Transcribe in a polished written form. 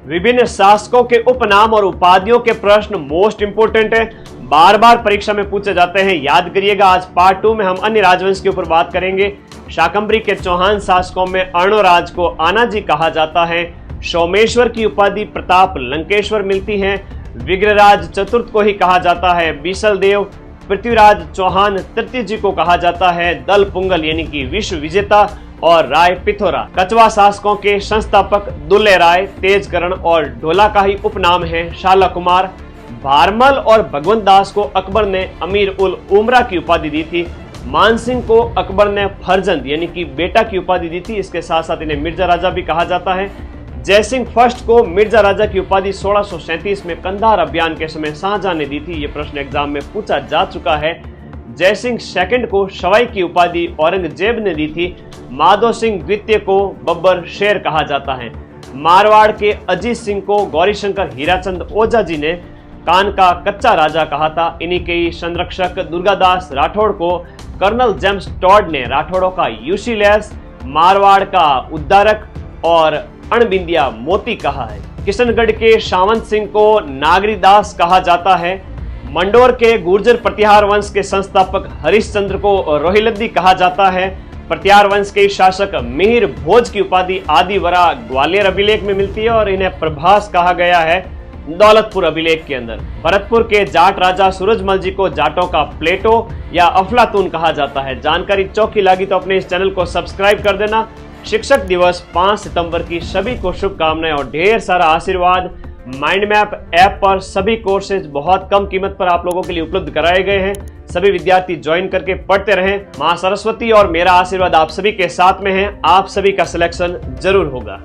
विभिन्न शासकों के उपनाम और उपाधियों के प्रश्न मोस्ट इंपोर्टेंट है, बार बार परीक्षा में पूछे जाते हैं, याद करिएगा। आज पार्ट 2 में हम अन्य राजवंश के ऊपर बात करेंगे। शाकंभरी के चौहान शासकों में अर्णोराज को आनाजी कहा जाता है। सोमेश्वर की उपाधि प्रताप लंकेश्वर मिलती है। विग्रहराज चतुर्थ को ही कहा जाता है बीसल देव। पृथ्वीराज चौहान तृतीय जी को कहा जाता है दल पुंगल यानी कि विश्व विजेता। और राय पिथोरा कछवा शासकों के संस्थापक दुल्ले राय, तेजकरण और ढोला का ही उपनाम है शाला कुमार। भारमल और भगवंत दास को अकबर ने अमीर उल उमरा की उपाधि दी थी। मानसिंह को अकबर ने फरजंद यानी कि बेटा की उपाधि दी थी। इसके साथ साथ इन्हें मिर्जा राजा भी कहा जाता है। जयसिंह फर्स्ट को मिर्जा राजा की उपाधि 1637 में कंधार अभियान के समय शाहजहां ने दी थी। ये प्रश्न एग्जाम में पूछा जा चुका है। जयसिंह सेकंड को सवाई की उपाधि औरंगजेब ने दी थी। माधो सिंह द्वितीय को बब्बर शेर कहा जाता है। मारवाड़ के अजीत सिंह को गौरीशंकर हीराचंद ओझा जी ने कान का कच्चा राजा कहा था। इन्हीं के ही संरक्षक दुर्गादास राठौड़ को कर्नल जेम्स टॉड ने राठौड़ों का यूसीलेस, मारवाड़ का उद्धारक और अणबिंदिया मोती कहा है। किशनगढ़ के सावंत सिंह को नागरीदास कहा जाता है। मंडोर के गुर्जर प्रतिहार वंश के संस्थापक हरिश्चंद्र को रोहिलद्दी कहा जाता है। प्रतिहार वंश के शासक मिहिर भोज की उपाधि आदिवरा ग्वालियर अभिलेख में मिलती है और इन्हें प्रभास कहा गया है दौलतपुर अभिलेख के अंदर। भरतपुर के जाट राजा सूरजमल जी को जाटों का प्लेटो या अफलातून कहा जाता है। जानकारी चौकी लगी तो अपने इस चैनल को सब्सक्राइब कर देना। शिक्षक दिवस 5 सितंबर की सभी को शुभकामनाएं और ढेर सारा आशीर्वाद। माइंड मैप ऐप पर सभी कोर्सेज बहुत कम कीमत पर आप लोगों के लिए उपलब्ध कराए गए हैं। सभी विद्यार्थी ज्वाइन करके पढ़ते रहें। मां सरस्वती और मेरा आशीर्वाद आप सभी के साथ में है। आप सभी का सिलेक्शन जरूर होगा।